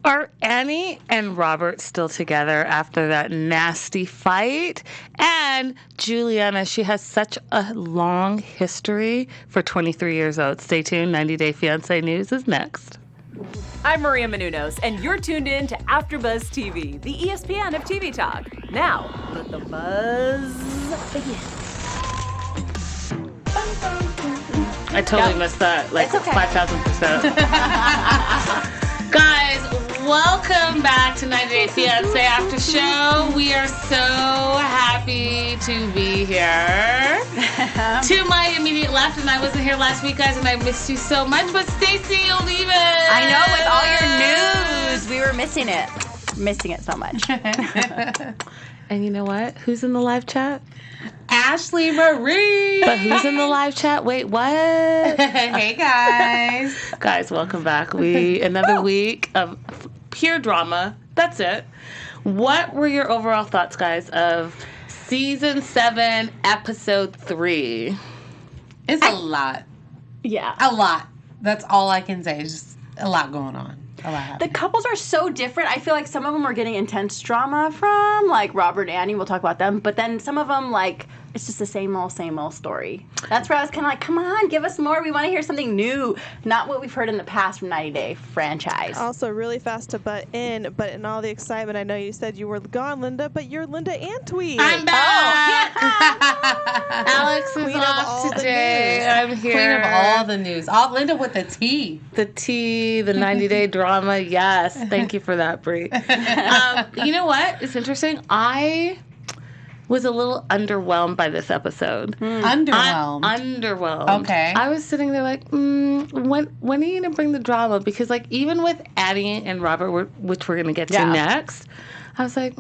Are Annie and Robert still together after that nasty fight? And Julianna, she has such a long history for 23 years old. Stay tuned. 90 Day Fiance News is next. I'm Maria Menounos, and you're tuned in to AfterBuzz TV, the ESPN of TV talk. Now, let the buzz begin. I totally missed that, like, 5,000%. Guys, welcome back to 90 Day Fiance After Show. We are so happy to be here. To my immediate left, and I wasn't here last week, guys, and I missed you so much, but Stacey Olivas. I know, with all your news, we were missing it. Missing it so much. And you know what? Who's in the live chat? Ashley Marie. But who's in the live chat? Wait, what? Hey, guys. Guys, welcome back. Another week of pure drama. That's it. What were your overall thoughts, guys, of Season 7, Episode 3? It's a lot. Yeah. A lot. That's all I can say. It's just a lot going on. A lot happening. The couples are so different. I feel like some of them are getting intense drama from, like, Robert and Annie. We'll talk about them. But then some of them, like, it's just the same old story. That's where I was kind of like, come on, give us more. We want to hear something new. Not what we've heard in the past from 90 Day franchise. Also, really fast to butt in, but in all the excitement, I know you said you were gone, Linda, but you're Linda Antwi. I'm back. Oh. Alex is Queen of off all the today. news. I'm here. Queen of all the news. All Linda with the tea. The tea, the 90-day drama. Yes. Thank you for that, Brie. You know what? It's interesting. I was a little underwhelmed by this episode. Underwhelmed. Underwhelmed. Okay. I was sitting there like, when are you going to bring the drama? Because, like, even with Annie and Robert, which we're going to get to next, I was like,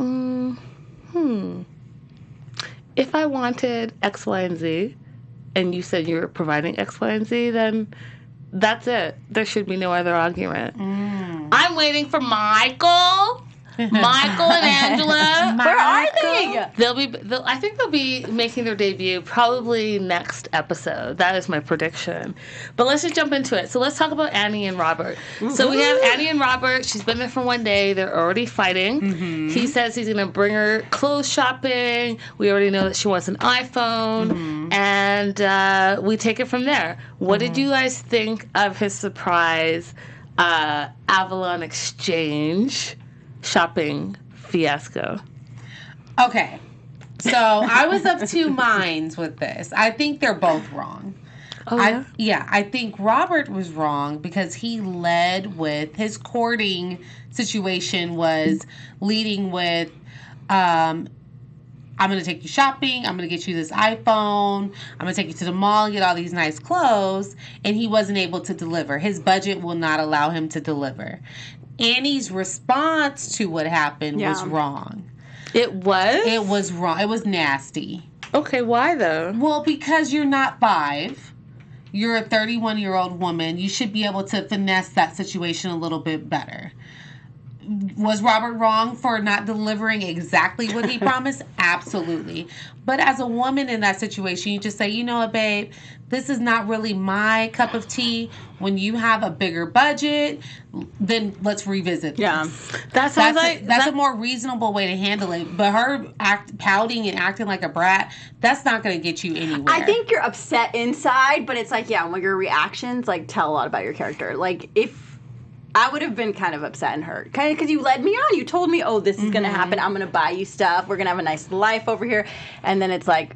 if I wanted X, Y, and Z, and you said you were providing X, Y, and Z, then that's it. There should be no other argument. I'm waiting for Michael and Angela. Where are they? I think they'll be making their debut probably next episode. That is my prediction. But let's just jump into it. So let's talk about Annie and Robert. So we have Annie and Robert. She's been there for one day. They're already fighting. He says he's going to bring her clothes shopping. We already know that she wants an iPhone. And we take it from there. What did you guys think of his surprise Avalon Exchange shopping fiasco? Okay. So I was of two minds with this. I think they're both wrong. Oh, yeah? I think Robert was wrong because he led with his courting situation was leading with, I'm going to take you shopping. I'm going to get you this iPhone. I'm going to take you to the mall and get all these nice clothes. And he wasn't able to deliver. His budget will not allow him to deliver. Annie's response to what happened was wrong. It was? It was wrong. It was nasty. Okay, why though? Well, because you're not 5. You're a 31-year-old woman. You should be able to finesse that situation a little bit better. Was Robert wrong for not delivering exactly what he promised? Absolutely. But as a woman in that situation, you just say, you know what, babe, this is not really my cup of tea. When you have a bigger budget, then let's revisit this. Yeah. That's a more reasonable way to handle it. But her pouting and acting like a brat, that's not going to get you anywhere. I think you're upset inside, but it's like, when your reactions, like, tell a lot about your character. Like, if I would have been kind of upset and hurt. Kind of because you led me on. You told me, this is going to happen. I'm going to buy you stuff. We're going to have a nice life over here. And then it's like,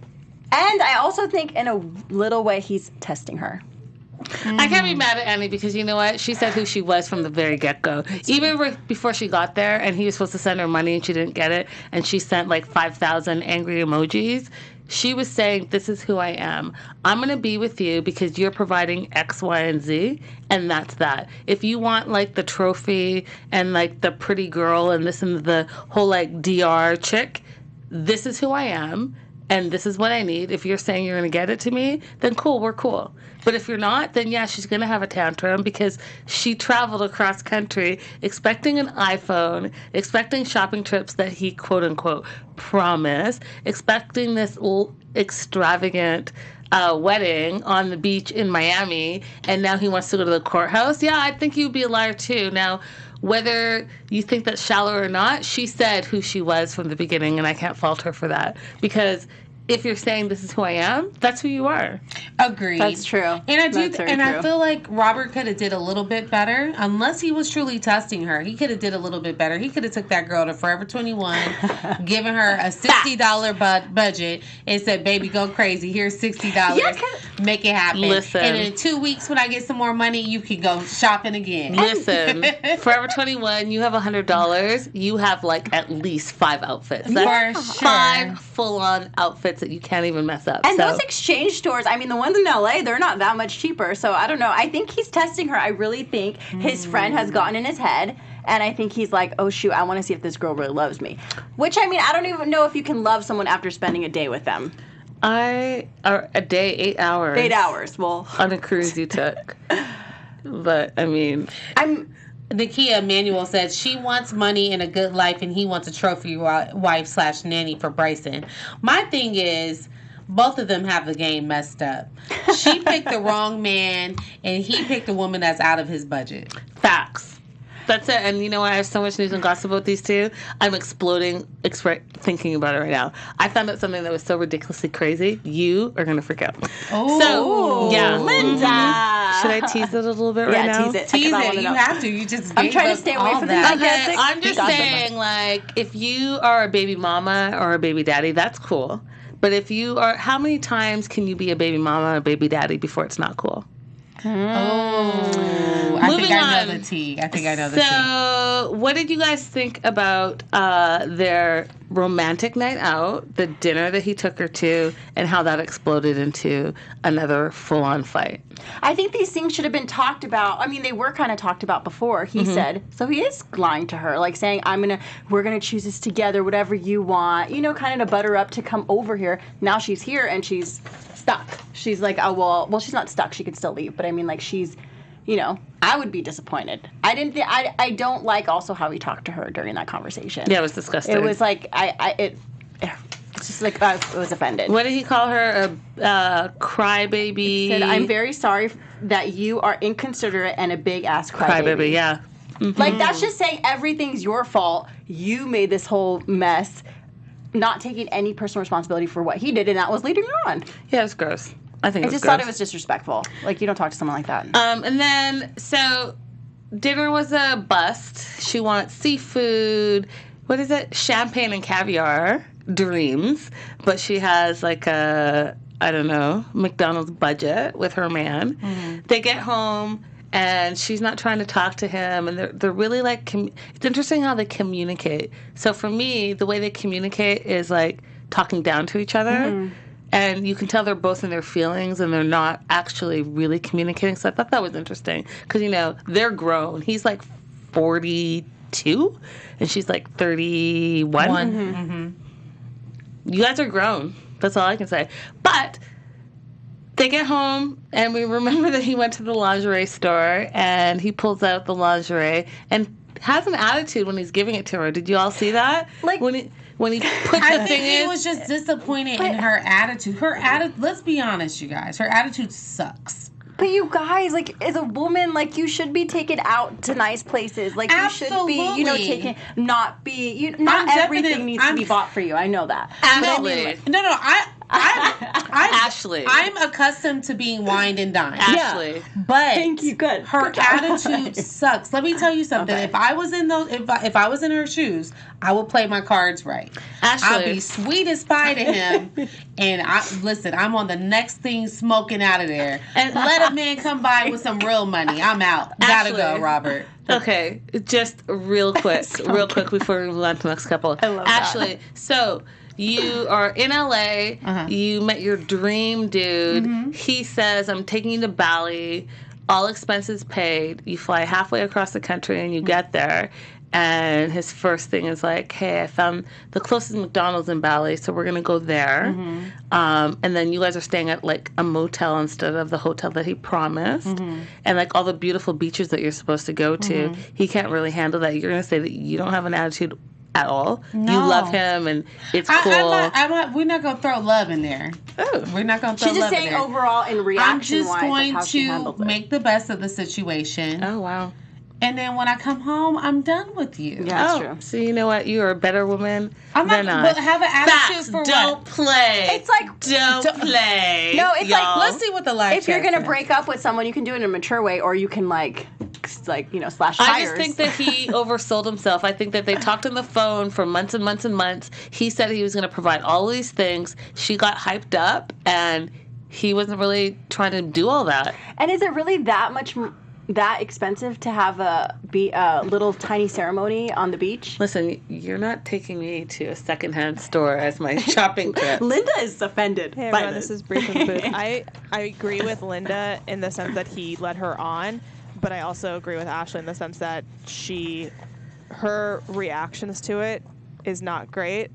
and I also think in a little way he's testing her. I can't be mad at Annie because you know what? She said who she was from the very get-go. Even before she got there and he was supposed to send her money and she didn't get it and she sent like 5,000 angry emojis, she was saying, this is who I am. I'm going to be with you because you're providing X, Y, and Z, and that's that. If you want, like, the trophy and, like, the pretty girl and this and the whole, like, DR chick, this is who I am, and this is what I need. If you're saying you're going to get it to me, then cool, we're cool. But if you're not, then yeah, she's going to have a tantrum because she traveled across country expecting an iPhone, expecting shopping trips that he, quote unquote, promised, expecting this extravagant wedding on the beach in Miami, and now he wants to go to the courthouse. Yeah, I think he would be a liar too. Now, whether you think that's shallow or not, she said who she was from the beginning, and I can't fault her for that. Because if you're saying this is who I am, that's who you are. Agreed. That's true. And I do, That's very and I true. feel like Robert could have did a little bit better, unless he was truly testing her. He could have did a little bit better. He could have took that girl to Forever 21, given her a $60 budget, and said, "Baby, go crazy. Here's $60. Make it happen. Listen. And in 2 weeks, when I get some more money, you can go shopping again." Listen, Forever 21, you have $100. You have like at least 5 outfits. That's For sure. 5 full-on outfits that you can't even mess up. And so. those exchange stores, I mean, the ones in LA, they're not that much cheaper. So I don't know. I think he's testing her. I really think his friend has gotten in his head. And I think he's like, oh, shoot, I want to see if this girl really loves me. Which, I mean, I don't even know if you can love someone after spending a day with them. A day, 8 hours. 8 hours. Well, On a cruise you took. But, I mean... Nakia Emanuel said she wants money and a good life, and he wants a trophy wife / nanny for Bryson. My thing is, both of them have the game messed up. She picked the wrong man, and he picked a woman that's out of his budget. Facts. That's it. And you know what? I have so much news and gossip about these two. I'm exploding thinking about it right now. I found out something that was so ridiculously crazy. You are going to freak out. Oh, So, yeah. Linda. Should I tease it a little bit right now? Yeah, tease it. Tease I it. wanna You know. have to. You just I'm gave trying to us stay away all from that. the Okay, Yes, I'm just gossip. saying, like, if you are a baby mama or a baby daddy, that's cool. But if you are, how many times can you be a baby mama or a baby daddy before it's not cool? Oh, I think Moving I on. know the tea. I think I know the tea. So, what did you guys think about their romantic night out, the dinner that he took her to, and how that exploded into another full-on fight? I think these things should have been talked about. I mean, they were kind of talked about before. He said, so he is lying to her, like saying, we're gonna choose this together, whatever you want, you know, kind of to butter up to come over here. Now she's here and she's stuck. She's like, oh, well, she's not stuck. She could still leave. But I mean, like, she's, you know, I would be disappointed. I don't like also how he talked to her during that conversation. Yeah, it was disgusting. It was like, it's just like, I was offended. What did he call her? A crybaby? He said, I'm very sorry that you are inconsiderate and a big ass crybaby. Crybaby, yeah. Mm-hmm. Like, that's just saying everything's your fault. You made this whole mess, not taking any personal responsibility for what he did, and that was leading her on. Yeah, it was gross. I think I it was just gross. thought it was disrespectful. Like, you don't talk to someone like that. And then, so, dinner was a bust. She wants seafood. What is it? Champagne and caviar. Dreams. But she has, like, a, I don't know, McDonald's budget with her man. Mm-hmm. They get home, and she's not trying to talk to him. And they're really, like, it's interesting how they communicate. So, for me, the way they communicate is, like, talking down to each other. Mm-hmm. And you can tell they're both in their feelings and they're not actually really communicating. So I thought that was interesting. Because, you know, they're grown. He's like 42 and she's like 31. Mm-hmm. You guys are grown. That's all I can say. But they get home and we remember that he went to the lingerie store and he pulls out the lingerie and has an attitude when he's giving it to her. Did you all see that? Like... When he put I the think thing he in, was just disappointed in her attitude. Her attitude, let's be honest, you guys. Her attitude sucks. But you guys, like, as a woman, like, you should be taken out to nice places. Like, you should be, you know, taken, not everything needs to be bought for you. I know that. Absolutely. Ashlee. I'm accustomed to being wined and dined. Ashlee. Yeah. But thank you. Good. Her attitude sucks. Let me tell you something. Okay. If I was in if I was in her shoes, I would play my cards right. Ashlee. I'd be sweet as pie to him. And I'm on the next thing smoking out of there. And let a man come by with some real money. I'm out. Gotta go, Robert. Okay, just real quick before we move on to the next couple. I love Ashlee, that. so you are in LA. Uh-huh. You met your dream dude. Mm-hmm. He says, I'm taking you to Bali. All expenses paid. You fly halfway across the country and you get there. And his first thing is like, hey, I found the closest McDonald's in Bali, so we're going to go there. Mm-hmm. And then you guys are staying at, like, a motel instead of the hotel that he promised. Mm-hmm. And, like, all the beautiful beaches that you're supposed to go to, he can't really handle that. You're going to say that you don't have an attitude at all. No. You love him, and it's cool. We're not going to throw love in there. Oh. We're not going to throw She's love just in saying there. overall in reaction wise, I'm how just she going handles to it. make the best of the situation. Oh, wow. And then when I come home, I'm done with you. Yeah, that's Oh, true. so you know what? You are a better woman I'm than not I. but have an attitude Facts, for don't what? play. It's like don't play. No, it's y'all. like Let's see what the live if you're chat gonna says. break up with someone, you can do it in a mature way, or you can like slash tires. I just think that he oversold himself. I think that they talked on the phone for months and months and months. He said he was going to provide all these things. She got hyped up, and he wasn't really trying to do all that. And is it really that expensive to have a little tiny ceremony on the beach? Listen, you're not taking me to a secondhand store as my shopping trip. Linda is offended. Hey by everyone, this is Brief in the Booth. I agree with Linda in the sense that he led her on, but I also agree with Ashlee in the sense that her reactions to it is not great,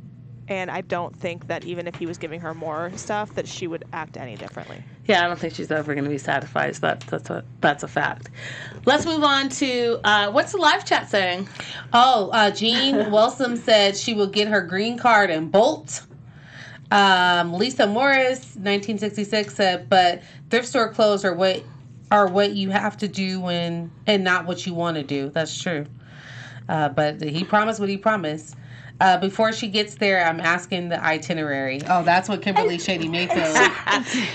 and I don't think that even if he was giving her more stuff, that she would act any differently. Yeah, I don't think she's ever going to be satisfied. So that's a fact. Let's move on to what's the live chat saying? Oh, Jean Wilson said she will get her green card and bolt. Lisa Morris, 1966, said, but thrift store clothes are what you have to do and not what you want to do. That's true. But he promised what he promised. Before she gets there, I'm asking the itinerary. Oh, that's what Kimberly Shady Mayfield.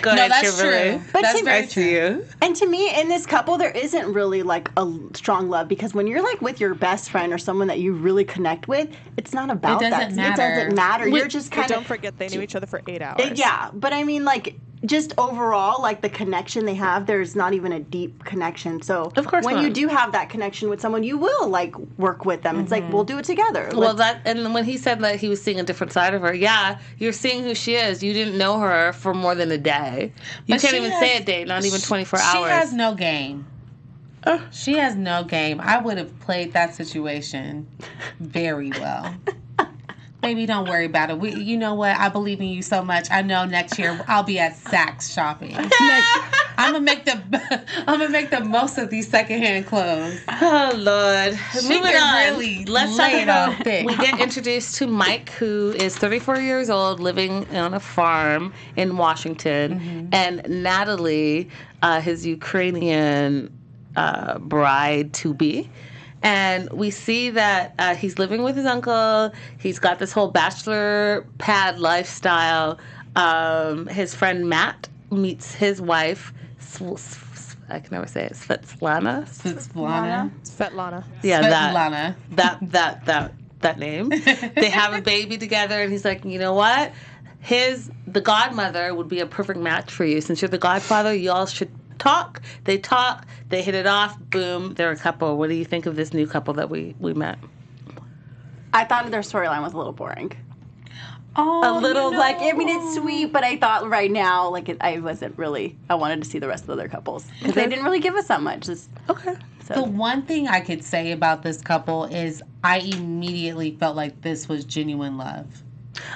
Go ahead, that's Kimberly. true. But That's to- very Nice true. to you. And to me, in this couple, there isn't really like a strong love, because when you're like with your best friend or someone that you really connect with, it's not about It doesn't that. matter. It doesn't matter. You're just But kind don't of forget they knew each other for 8 hours. yeah. But I mean, like, just overall, like the connection they have, there's not even a deep connection. So Of course when not. you do have that connection with someone, you will like work with them. It's like, we'll do it together. Well, and when he said that he was seeing a different side of her, yeah, you're seeing who she is. You didn't know her for more than a day. You But can't she even has- say a date, not even 24 hours. She has no game. She has no game. I would have played that situation very well. Baby, don't worry about it. You know what? I believe in you so much. I know next year I'll be at Saks shopping. I'm gonna make the most of these secondhand clothes. Oh Lord! She Moving can on. really Let's lay talk it on about. thick. We get introduced to Mike, who is 34 years old, living on a farm in Washington, and Natalie, his Ukrainian bride to be. And we see that he's living with his uncle. He's got this whole bachelor pad lifestyle. His friend Matt meets his wife, I can never say it, Svetlana. Svetlana. Yeah, Svetlana. that name. They have a baby together, and he's like, you know what? The godmother would be a perfect match for you. Since you're the godfather, y'all should talk. They talk. They hit it off. Boom. They're a couple. What do you think of this new couple that we met? I thought their storyline was a little boring. Oh, A little like, I mean, it's sweet, but I thought right now, like, I wasn't really. I wanted to see the rest of the other couples because they didn't really give us that much. Okay. The one thing I could say about this couple is I immediately felt like this was genuine love.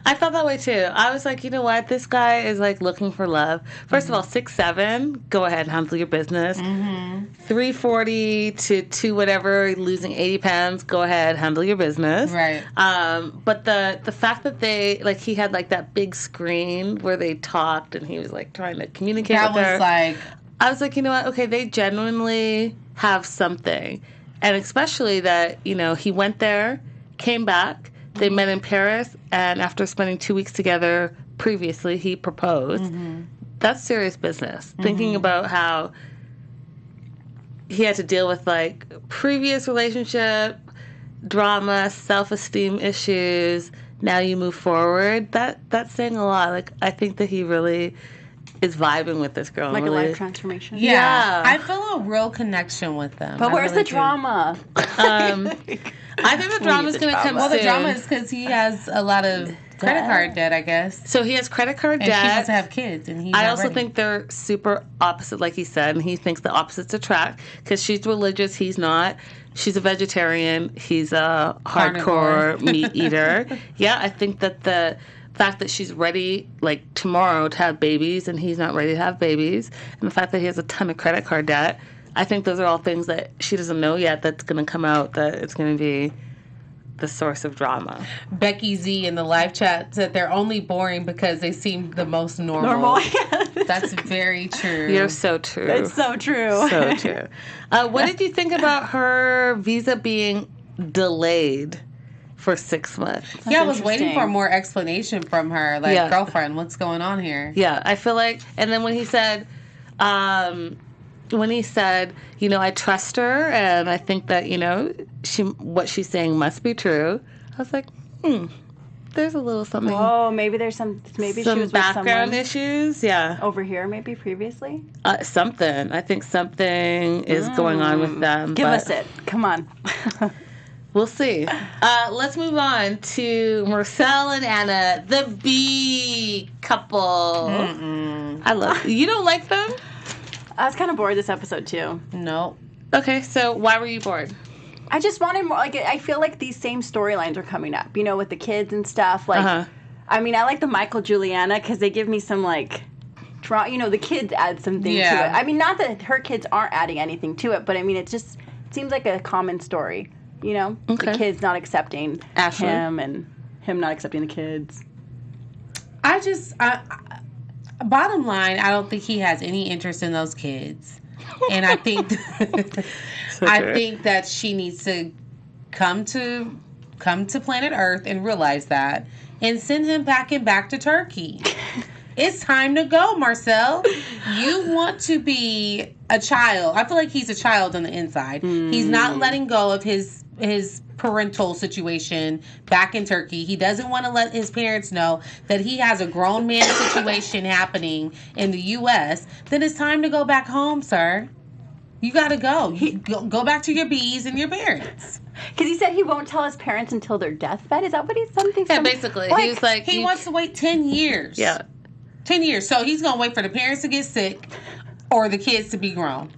I felt that way too. I was like, you know what? This guy is like looking for love. First of all, 6'7", go ahead and handle your business. 340 to 2 whatever, losing 80 pounds, go ahead, handle your business. Right. But the fact that he had like that big screen where they talked and he was like trying to communicate That with her. was like, I was like, you know what? Okay, they genuinely have something. And especially that, he went there, came back, they met in Paris, and after spending 2 weeks together previously, he proposed. That's serious business. Thinking about how he had to deal with like previous relationship, drama, self-esteem issues. Now you move forward. That's saying a lot. Like, I think that he really is vibing with this girl. Like really, a life transformation. Yeah. I feel a real connection with them. But I where's really the do. drama? I think the drama's going to come Well, soon. the drama is because he has a lot of credit card debt, I guess. So he has credit card And she debt. wants to have kids, and he's I not also ready. think they're super opposite, like he said, and he thinks the opposites attract because she's religious, he's not. She's a vegetarian, he's a Carnivore. hardcore meat eater. Yeah, I think that the fact that she's ready, like tomorrow, to have babies, and he's not ready to have babies, and the fact that he has a ton of credit card debt, I think those are all things that she doesn't know yet that's going to come out, that it's going to be the source of drama. Becky Z in the live chat said they're only boring because they seem the most normal. That's very true. You're so true. It's so true. So true. What did you think about her visa being delayed for 6 months? I was waiting for more explanation from her. Like, girlfriend, what's going on here? Yeah, I feel like, and then when he said, you know, I trust her and I think that, you know, what she's saying must be true. I was like, there's a little something. Oh, maybe there's some she was with background someone issues. Yeah. over here, maybe previously. Something. I think something is going on with them. Give us it. Come on. We'll see. Let's move on to Marcel and Anna, the B couple. I love. You don't like them? I was kind of bored this episode too. No. Okay, so why were you bored? I just wanted more. Like, I feel like these same storylines are coming up. You know, with the kids and stuff. Like, I mean, I like the Michael Julianna because they give me some like. You know, the kids add something to it. I mean, not that her kids aren't adding anything to it, but I mean, it seems like a common story. You know, the kids not accepting him and him not accepting the kids. Bottom line, I don't think he has any interest in those kids, and I think I think that she needs to come to planet Earth and realize that, and send him packing back to Turkey. It's time to go, Marcel. You want to be a child. I feel like he's a child on the inside. He's not letting go of his parental situation back in Turkey. He doesn't want to let his parents know that he has a grown man situation happening in the U.S. Then it's time to go back home, sir. You got to go. Go back to your bees and your parents. Because he said he won't tell his parents until their deathbed. Is that what he's something? Yeah, basically. He was like... He wants to wait 10 years. Yeah. 10 years. So he's going to wait for the parents to get sick or the kids to be grown.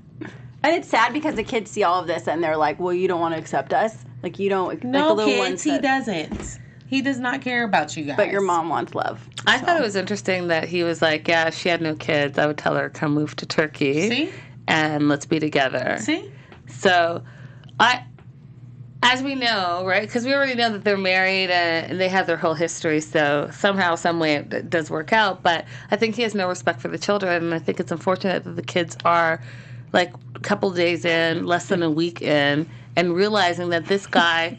And it's sad because the kids see all of this and they're like, well, you don't want to accept us? Like, you don't... No, like the little kids, ones he doesn't. He does not care about you guys. But your mom wants love. I thought it was interesting that he was like, yeah, if she had no kids, I would tell her, come move to Turkey. See? And let's be together. See? So, as we know, right, because we already know that they're married and they have their whole history, so somehow, some way it does work out, but I think he has no respect for the children, and I think it's unfortunate that the kids are, like, a couple days in, less than a week in, and realizing that this guy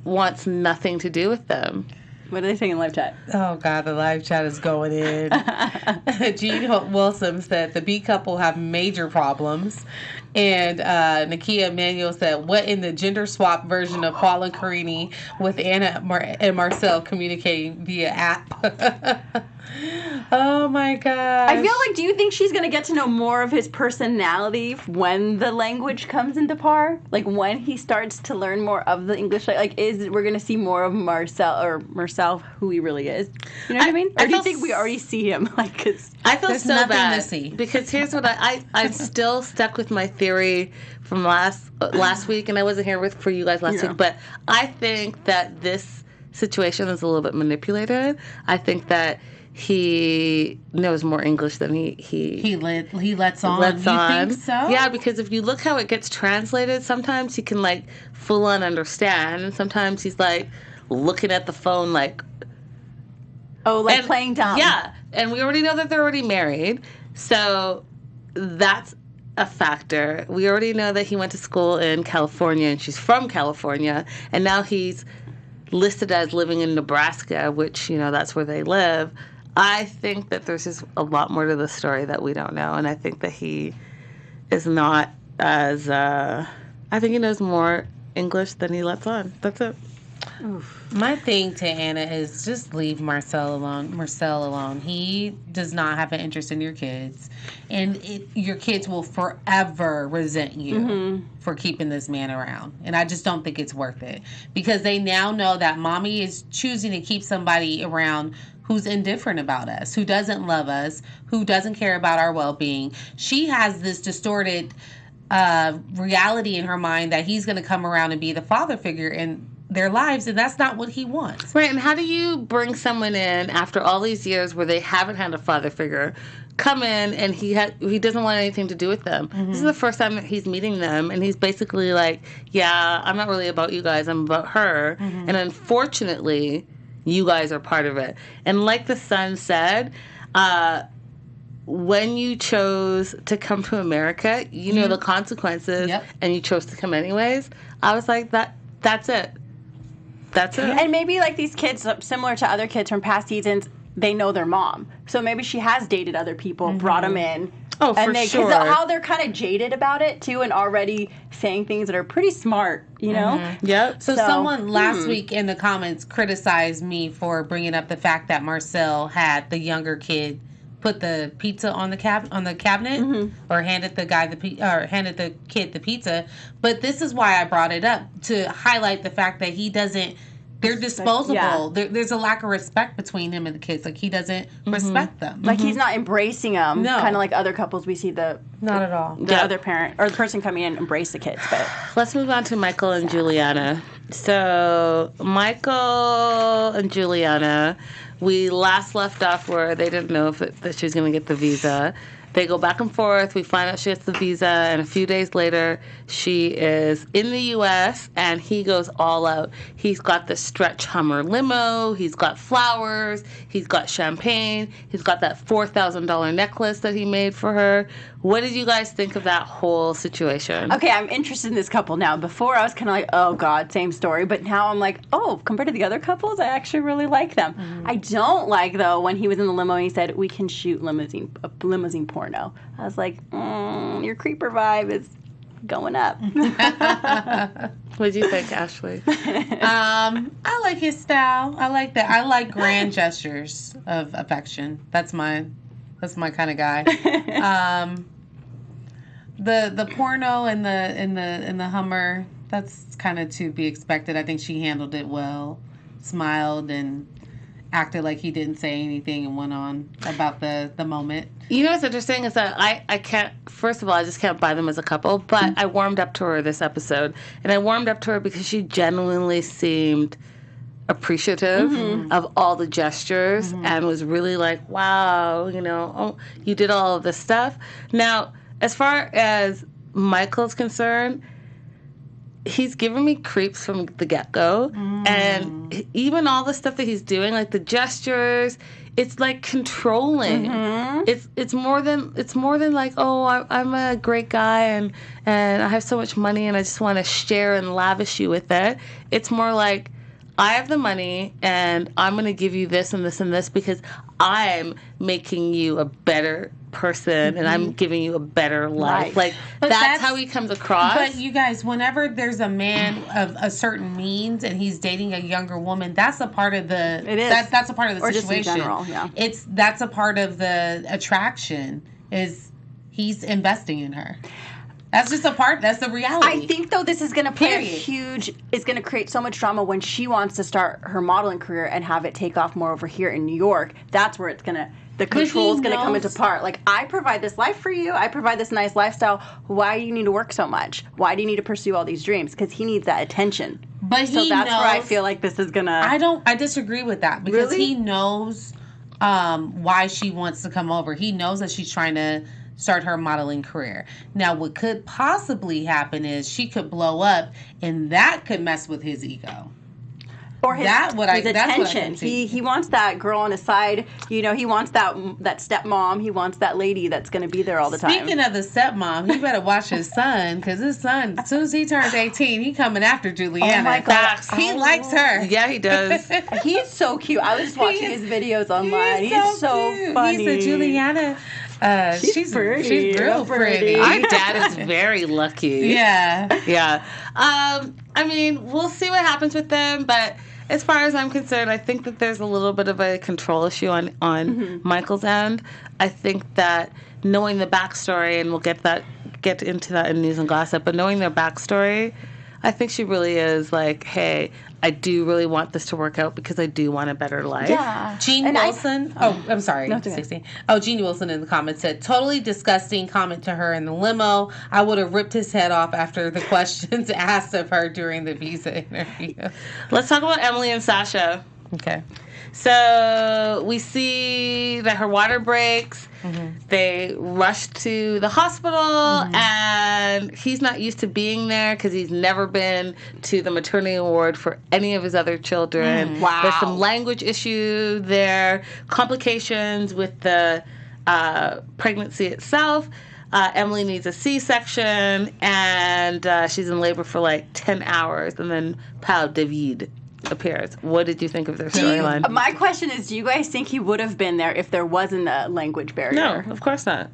wants nothing to do with them. What are they saying in live chat? Oh, God, the live chat is going in. Gene Wilson said the B couple have major problems. And Nakia Emanuel said, what in the gender swap version of Paul and Carini with Anna and Marcel communicating via app? Oh, my gosh. I feel like, do you think she's going to get to know more of his personality when the language comes into par? Like, when he starts to learn more of the English, like we're going to see more of Marcel, who he really is? You know what I mean? Or do you think we already see him? Like, cause I feel so bad to see. Because here's what I'm still stuck with my theory from last week, and I wasn't here for you guys last week, but I think that this situation is a little bit manipulated. I think that he knows more English than he lets on. Lets you on. Think so? Yeah, because if you look how it gets translated, sometimes he can like full on understand, and sometimes he's like looking at the phone like, playing dumb. Yeah, and we already know that they're already married, so that's a factor. We already know that he went to school in California, and she's from California, and now he's listed as living in Nebraska, which, you know, that's where they live. I think that there's just a lot more to the story that we don't know, and I think that he is not as, I think he knows more English than he lets on. That's it. Oof. My thing to Anna is just leave Marcel alone. He does not have an interest in your kids, and your kids will forever resent you for keeping this man around. And I just don't think it's worth it, because they now know that mommy is choosing to keep somebody around who's indifferent about us, who doesn't love us, who doesn't care about our well-being. She has this distorted reality in her mind that he's going to come around and be the father figure, and their lives, and that's not what he wants. Right, and how do you bring someone in after all these years where they haven't had a father figure, come in and he doesn't want anything to do with them? This is the first time that he's meeting them, and he's basically like, yeah, I'm not really about you guys, I'm about her, and unfortunately, you guys are part of it. And like the son said, when you chose to come to America, you know the consequences, and you chose to come anyways. I was like, that's it. That's it. And maybe like these kids, similar to other kids from past seasons, they know their mom. So maybe she has dated other people, brought them in. Oh, for sure. How they're kind of jaded about it, too, and already saying things that are pretty smart, you know? Yep. So someone last week in the comments criticized me for bringing up the fact that Marcel had the younger kid put the pizza on the cabinet, or handed the kid the pizza. But this is why I brought it up, to highlight the fact that he doesn't. They're disposable. Yeah. There's a lack of respect between him and the kids. Like, he doesn't respect them. Like, he's not embracing them. No. Kind of like other couples we see not at all. The other parent or the person coming in and embrace the kids. But let's move on to Michael and Julianna. So Michael and Julianna, we last left off where they didn't know that she was going to get the visa. They go back and forth. We find out she gets the visa, and a few days later, she is in the U.S., and he goes all out. He's got the stretch Hummer limo. He's got flowers. He's got champagne. He's got that $4,000 necklace that he made for her. What did you guys think of that whole situation? Okay, I'm interested in this couple now. Before, I was kind of like, oh, God, same story. But now I'm like, oh, compared to the other couples, I actually really like them. I don't like, though, when he was in the limo and he said, we can shoot limousine porno. I was like, your creeper vibe is going up. What do you think, Ashlee? I like his style. I like that. I like grand gestures of affection. That's my kind of guy. The porno and the Hummer, that's kind of to be expected. I think she handled it well, smiled and acted like he didn't say anything and went on about the moment. You know what's interesting is that I can't, first of all, I just can't buy them as a couple, but I warmed up to her this episode. And I warmed up to her because she genuinely seemed appreciative of all the gestures and was really like, wow, you did all of this stuff. Now, as far as Michael's concerned, he's giving me creeps from the get-go. And even all the stuff that he's doing, like the gestures, it's like controlling. It's more than like, oh, I'm a great guy and I have so much money and I just want to share and lavish you with it. It's more like, I have the money and I'm going to give you this and this and this because I'm making you a better person and I'm giving you a better life. Like, that's how he comes across. But you guys, whenever there's a man of a certain means and he's dating a younger woman, that's a part of the that's a part of the situation. Just in general, yeah. That's a part of the attraction, is he's investing in her. That's just a part. That's the reality. I think, though, this is going to play it's going to create so much drama when she wants to start her modeling career and have it take off more over here in New York. That's where the control is going to come into part. Like, I provide this life for you. I provide this nice lifestyle. Why do you need to work so much? Why do you need to pursue all these dreams? Because he needs that attention. But so that's where I feel like this is going to... I disagree with that because he knows why she wants to come over. He knows that she's trying to start her modeling career. Now, what could possibly happen is she could blow up, and that could mess with his ego. Or his attention. He wants that girl on his side. He wants that stepmom. He wants that lady that's going to be there all the time. Speaking of the stepmom, he better watch his son, because his son, as soon as he turns 18, he coming after Julianna. Oh my God. He likes her. Yeah, he does. He's so cute. I was just watching his videos online. He's so funny. He's a Julianna. She's pretty. She's real pretty. Our dad is very lucky. Yeah. Yeah. I mean, we'll see what happens with them, but as far as I'm concerned, I think that there's a little bit of a control issue on Michael's end. I think that knowing the backstory, and we'll get into that in news and gossip, but knowing their backstory, I think she really is like, hey, I do really want this to work out because I do want a better life. Yeah. Jean Wilson. I'm sorry, No, it's okay. Stacey. Oh, Jean Wilson in the comments said, totally disgusting comment to her in the limo. I would have ripped his head off after the questions asked of her during the visa interview. Let's talk about Emily and Sacha. Okay. So we see that her water breaks. Mm-hmm. They rush to the hospital, and he's not used to being there because he's never been to the maternity ward for any of his other children. Wow. There's some language issue there, complications with the pregnancy itself. Emily needs a C-section, and she's in labor for like 10 hours, and then Pau David appears. What did you think of their storyline? My question is, do you guys think he would have been there if there wasn't a language barrier? No, of course not.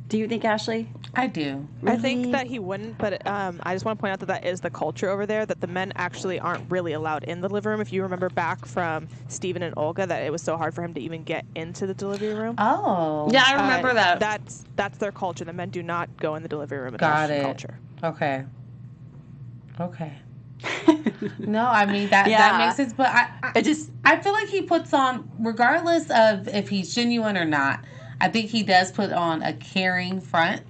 Do you think, Ashley? I do. I think that he wouldn't, but I just want to point out that is the culture over there, that the men actually aren't really allowed in the delivery room. If you remember back from Stephen and Olga, that it was so hard for him to even get into the delivery room. Oh. Yeah, I remember that. That's their culture. The men do not go in the delivery room in Got their it. culture. Okay. No, I mean that makes sense. But I feel like he puts on, regardless of if he's genuine or not, I think he does put on a caring front.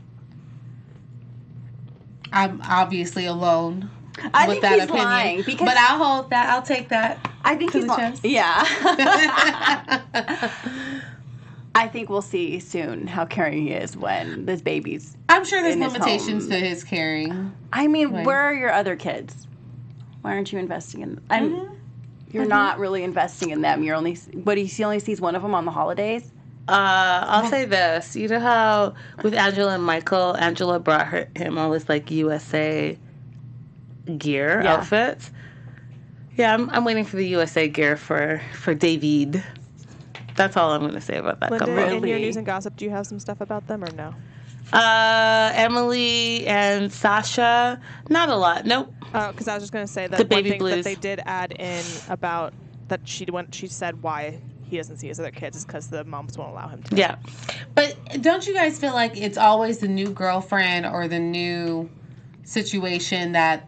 I'm obviously alone I with think that he's opinion, lying because but I'll hold that. I'll take that. I think to he's the lying. chest. Yeah. I think we'll see soon how caring he is when this baby's. I'm sure there's in his limitations home. to his caring. I mean, Right. where are your other kids? Why aren't you investing in them? You're not really investing in them. You're only. But he only sees one of them on the holidays. I'll say this. You know how with Angela and Michael, Angela brought him all this like USA gear outfits. Yeah, I'm waiting for the USA gear for David. That's all I'm going to say about that Linda, couple. in your news and gossip, do you have some stuff about them or no? Emily and Sacha, not a lot. Nope. Because I was just going to say that The one baby thing blues. that they did add in about that she said why he doesn't see his other kids is because the moms won't allow him to. Yeah. But don't you guys feel like it's always the new girlfriend or the new situation that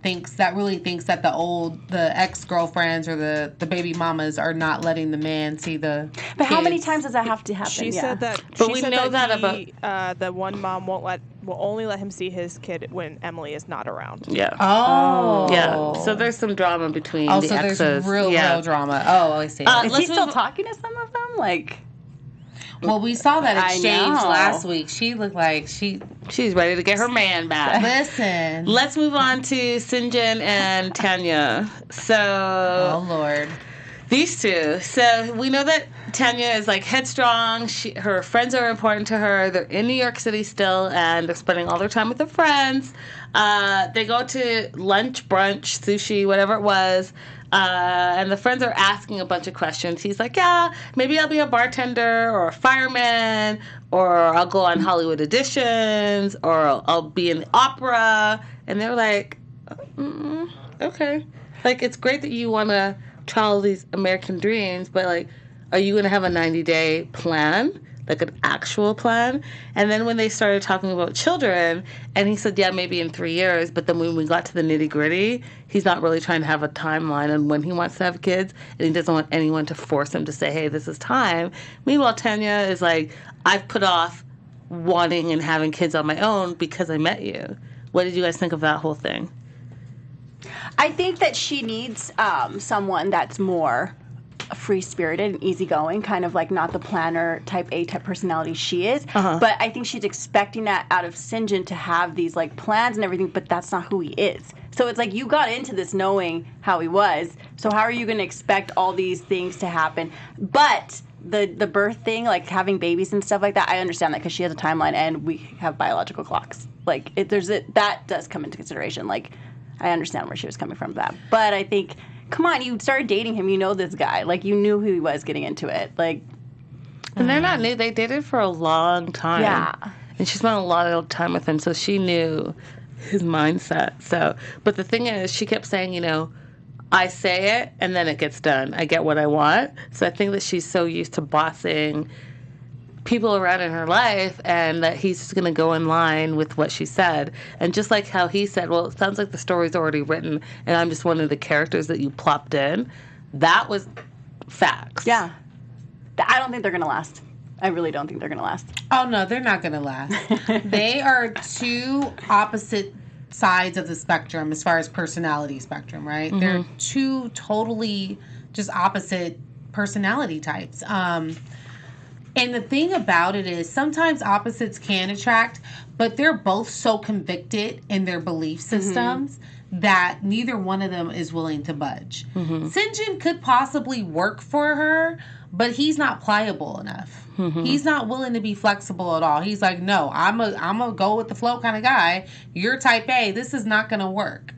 really thinks that the ex-girlfriends or the baby mamas are not letting the man see the But how many kids? times does that have to happen? She said that. But she we said know that about the one mom will only let him see his kid when Emily is not around. Yeah. Oh. Yeah. So there's some drama between the so exes. there's real drama. Oh, I see. Is he Let's still move- talking to some of them? Like, well, we saw that I exchange know. last week. She looked like She's ready to get her man back. Listen. Let's move on to Syngin and Tania. So, Oh, Lord. these two. So, we know that Tania is like headstrong. Her friends are important to her. They're in New York City still, and they're spending all their time with their friends. They go to lunch, brunch, sushi, whatever it was. And the friends are asking a bunch of questions. He's like, yeah, maybe I'll be a bartender or a fireman, or I'll go on Hollywood auditions, or I'll be in the opera. And they're like, okay. Like, it's great that you want to try all these American dreams, but, like, are you going to have a 90-day plan? Like an actual plan? And then when they started talking about children, and he said, yeah, maybe in 3 years, but then when we got to the nitty-gritty, he's not really trying to have a timeline on when he wants to have kids, and he doesn't want anyone to force him to say, hey, this is time. Meanwhile, Tania is like, I've put off wanting and having kids on my own because I met you. What did you guys think of that whole thing? I think that she needs someone that's more free-spirited and easygoing, kind of like not the planner type A type personality she is. But I think she's expecting that out of Syngin to have these like plans and everything, but that's not who he is. So it's like you got into this knowing how he was. So how are you going to expect all these things to happen? But the birth thing, like having babies and stuff like that, I understand that because she has a timeline and we have biological clocks. Like that does come into consideration. Like I understand where she was coming from that, but I think. Come on, you started dating him. You know this guy. Like, you knew who he was getting into it. Like, and they're not new. They dated for a long time. Yeah. And she spent a lot of time with him, so she knew his mindset. So, but the thing is, she kept saying, I say it, and then it gets done. I get what I want. So I think that she's so used to bossing people around in her life, and that he's just going to go in line with what she said. And just like how he said, well, it sounds like the story's already written and I'm just one of the characters that you plopped in. That was facts. Yeah. I don't think they're going to last. I really don't think they're going to last. Oh, no, they're not going to last. They are two opposite sides of the spectrum as far as personality spectrum, right? Mm-hmm. They're two totally just opposite personality types. And the thing about it is sometimes opposites can attract, but they're both so convicted in their belief systems that neither one of them is willing to budge. Syngin could possibly work for her, but he's not pliable enough. He's not willing to be flexible at all. He's like, no, I'm a go with the flow kind of guy. You're type A. This is not going to work.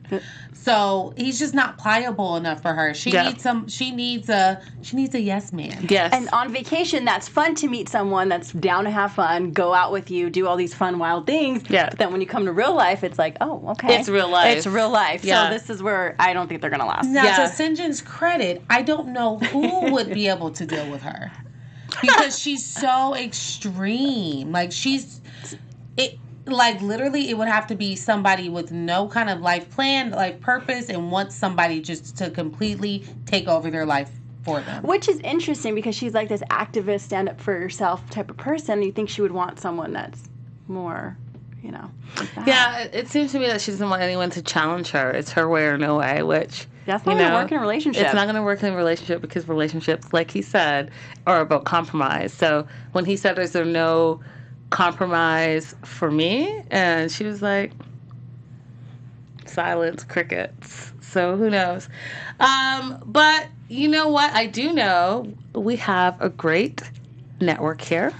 So he's just not pliable enough for her. She needs a yes man. Yes. And on vacation, that's fun to meet someone that's down to have fun, go out with you, do all these fun, wild things. Yeah. But then when you come to real life, it's like, oh, okay. It's real life. It's real life. Yeah. So this is where I don't think they're going to last. Now, to Sinjin's credit, I don't know who would be able to deal with her. Because she's so extreme. Like, literally, it would have to be somebody with no kind of life plan, life purpose, and wants somebody just to completely take over their life for them. Which is interesting because she's like this activist, stand up for yourself type of person. You think she would want someone that's more, like that. Yeah, it seems to me that she doesn't want anyone to challenge her. It's her way or no way, which... That's not going to work in a relationship. It's not going to work in a relationship because relationships, like he said, are about compromise. So when he said, is there no compromise for me? And she was like, silence, crickets. So who knows? But you know what? I do know we have a great network here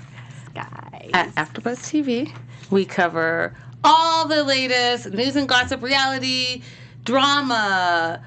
guys. At AfterBuzz TV. We cover all the latest news and gossip, reality, drama,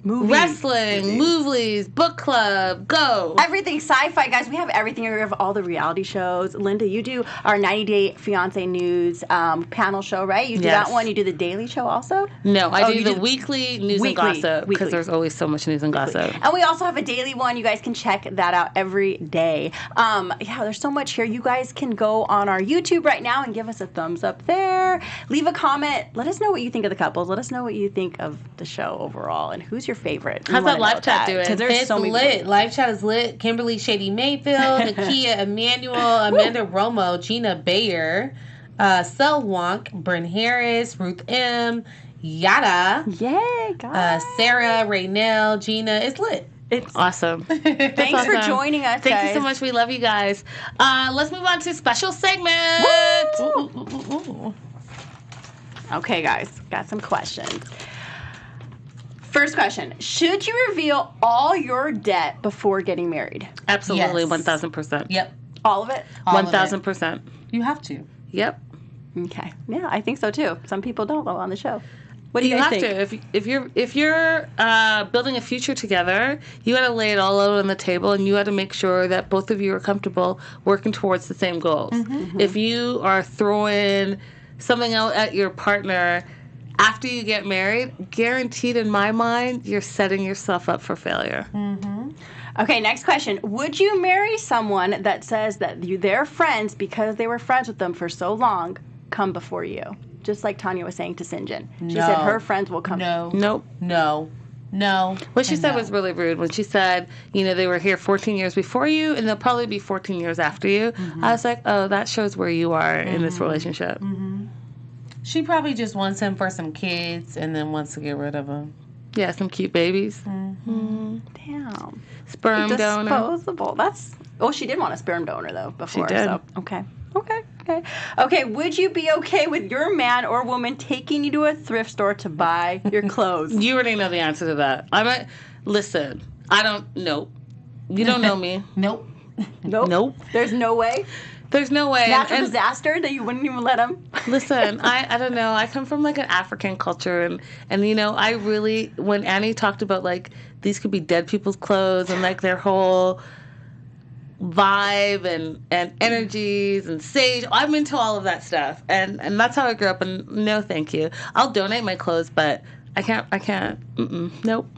wrestling, movies, book club, go. Everything sci-fi, guys. We have everything. We have all the reality shows. Linda, you do our 90-day fiance news panel show, right? You do that one. You do the daily show also? No, I do the weekly news and gossip because there's always so much news and gossip. And we also have a daily one. You guys can check that out every day. There's so much here. You guys can go on our YouTube right now and give us a thumbs up there. Leave a comment. Let us know what you think of the couples. Let us know what you think of the show overall and who's your favorite. How's that live chat doing? It's so lit. Live chat is lit. Kimberly Shady Mayfield, Nakia Emmanuel, Amanda Romo, Gina Bayer, Sel Wonk, Bryn Harris, Ruth M, Yada. Yay, guys. Sarah, Raynell, Gina. It's lit. It's awesome. Thanks for joining us, Thank you so much. We love you guys. Let's move on to special segment. Okay, guys. Got some questions. First question. Should you reveal all your debt before getting married? Absolutely, Yes. 1,000%. Yep. All of it? 1,000%. You have to. Yep. Okay. Yeah, I think so too. Some people don't though on the show. What do you guys have think? to. If you're building a future together, you got to lay it all out on the table, and you got to make sure that both of you are comfortable working towards the same goals. If you are throwing something out at your partner after you get married, guaranteed in my mind, you're setting yourself up for failure. Okay, next question. Would you marry someone that says that their friends, because they were friends with them for so long, come before you? Just like Tanya was saying to Sinjin. She said her friends will come. Nope. No. What she said was really rude. When she said, they were here 14 years before you, and they'll probably be 14 years after you. I was like, oh, that shows where you are in this relationship. She probably just wants him for some kids and then wants to get rid of him. Yeah, some cute babies. Damn. Sperm donor. Disposable. She did want a sperm donor though before. She did. So, okay. Would you be okay with your man or woman taking you to a thrift store to buy your clothes? You already know the answer to that. Listen, I don't know. You don't know me. Nope. There's no way. There's no way. Natural disaster that you wouldn't even let him? Listen, I don't know. I come from like an African culture and I really, when Annie talked about like these could be dead people's clothes and like their whole vibe and energies and sage, I'm into all of that stuff. And that's how I grew up, and no thank you. I'll donate my clothes, but I can't. Nope.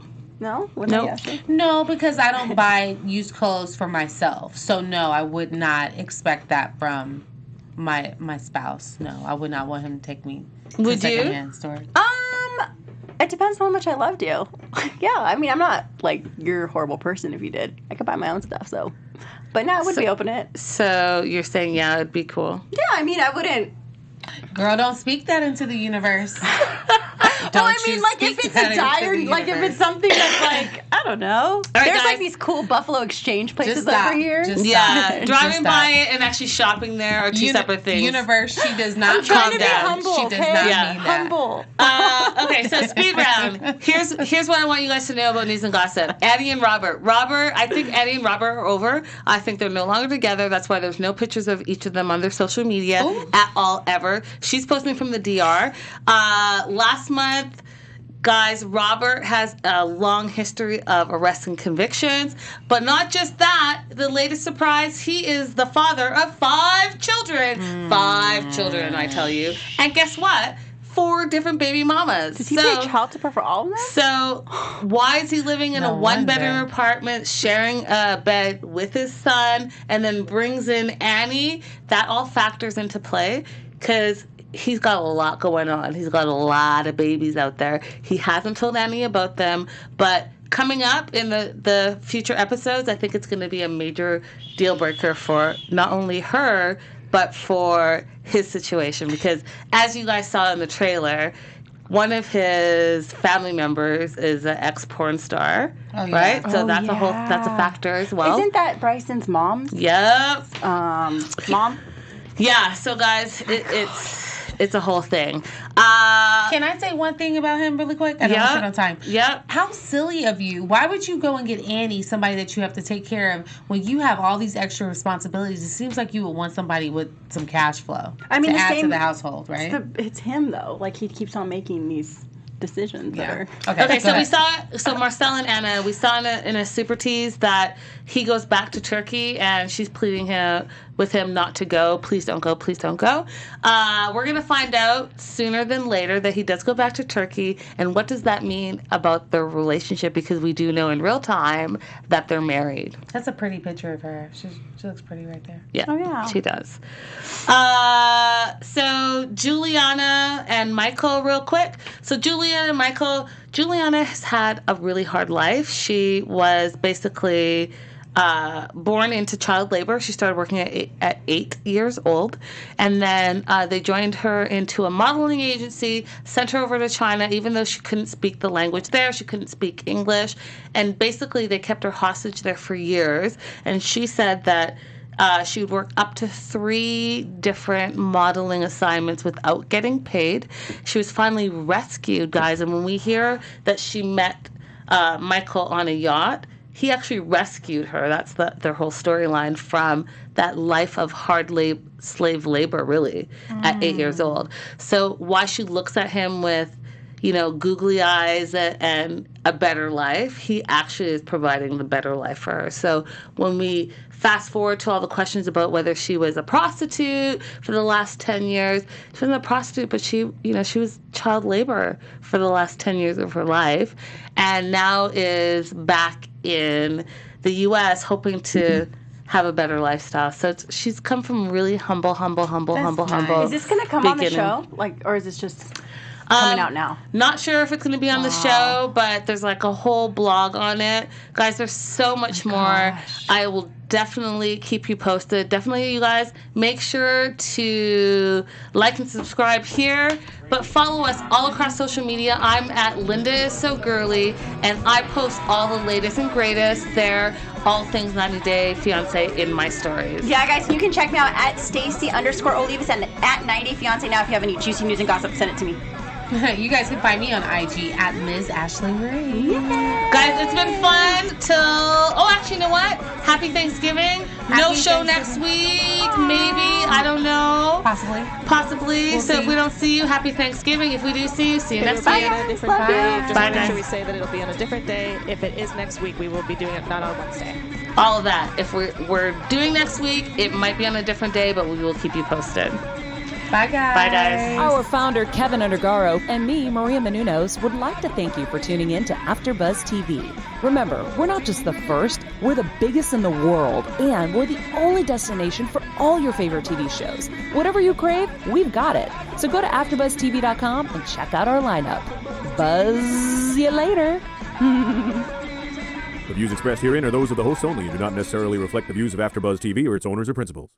No? Nope. No, because I don't buy used clothes for myself. So no, I would not expect that from my spouse. No, I would not want him to take me to a secondhand store. It depends on how much I loved you. Yeah, I mean, I'm not like you're a horrible person if you did. I could buy my own stuff, so. But no, I would be open to it. So you're saying, yeah, it'd be cool. Yeah, I mean, I wouldn't. Girl, don't speak that into the universe. Well, I mean, like, if it's a dire, like, if it's something that's like, I don't know. right, There's guys. like these cool Buffalo Exchange places Just stop. over here. Just Yeah, stop. driving Just by stop. it and actually shopping there are two separate things. Universe, she does not I'm trying calm to be down. humble, She does okay? not Yeah. mean that. Humble. Okay, so speed round. Here's what I want you guys to know about news and gossip. Addie and Robert. I think Addie and Robert are over. I think they're no longer together. That's why there's no pictures of each of them on their social media at all ever. She's posting from the DR. Last month, guys, Robert has a long history of arrests and convictions, but not just that. The latest surprise, he is the father of 5 children. 5 children, I tell you. And guess what? 4 different baby mamas. Does he pay child support for all of them? So why is he living in a one-bedroom apartment, sharing a bed with his son, and then brings in Annie? That all factors into play because he's got a lot going on. He's got a lot of babies out there. He hasn't told Annie about them, but coming up in the future episodes, I think it's going to be a major deal breaker for not only her, but for his situation. Because as you guys saw in the trailer, one of his family members is an ex-porn star, right? So that's that's a factor as well. Isn't that Bryson's mom's? Yep. Mom? Yeah. So guys, it's a whole thing. Can I say one thing about him really quick? I don't want to on time. Yep. How silly of you. Why would you go and get Annie, somebody that you have to take care of, when you have all these extra responsibilities? It seems like you would want somebody with some cash flow I mean, to the add same, to the household, right? It's him, though. Like, he keeps on making these decisions that are... Okay, so we saw Marcel and Anna, we saw in a super tease that he goes back to Turkey and she's pleading with him not to go. Please don't go, please don't go. We're going to find out sooner than later that he does go back to Turkey, and what does that mean about their relationship, because we do know in real time that they're married. That's a pretty picture of her. She looks pretty right there. Yeah, Oh, yeah. she does. So Julianna and Michael, real quick. So Julianna and Michael, Julianna has had a really hard life. She was basically born into child labor. She started working at 8 years old. And then they joined her into a modeling agency, sent her over to China, even though she couldn't speak the language there. She couldn't speak English. And basically they kept her hostage there for years. And she said that she would work up to 3 different modeling assignments without getting paid. She was finally rescued, guys. And when we hear that she met Michael on a yacht, he actually rescued her. That's their whole storyline from that life of hard slave labor, really, at 8 years old. So why she looks at him with, googly eyes and a better life, he actually is providing the better life for her. So when we fast forward to all the questions about whether she was a prostitute for the last 10 years, she wasn't a prostitute, but she was child labor for the last 10 years of her life, and now is back in the U.S. hoping to have a better lifestyle. So she's come from really humble. Is this going to come on the show? Or is this just coming out now? Not sure if it's going to be on the show, but there's like a whole blog on it. Guys, there's so much more. Gosh. I will definitely keep you posted. Definitely, you guys, make sure to like and subscribe here, but follow us all across social media. I'm at Linda is So Girly, and I post all the latest and greatest there, all things 90 Day Fiance in my stories. Yeah, guys, you can check me out at Stacey_Olivas and at 90 Fiance. Now, if you have any juicy news and gossip, send it to me. You guys can find me on IG at Ms. Ashley Marie. Guys, it's been fun actually, you know what? Happy Thanksgiving. No show next week, maybe. I don't know. Possibly. We'll so see. If we don't see you, happy Thanksgiving. If we do see you, see you next week. On a different Love day. you. Just Bye, make sure guys. we say that it'll be on a different day. If it is next week, we will be doing it not on Wednesday. All of that. If we're doing next week, it might be on a different day, but we will keep you posted. Bye, guys. Bye, guys. Our founder, Kevin Undergaro, and me, Maria Menounos, would like to thank you for tuning in to AfterBuzz TV. Remember, we're not just the first, we're the biggest in the world, and we're the only destination for all your favorite TV shows. Whatever you crave, we've got it. So go to AfterBuzzTV.com and check out our lineup. Buzz you later. The views expressed herein are those of the hosts only and do not necessarily reflect the views of AfterBuzz TV or its owners or principals.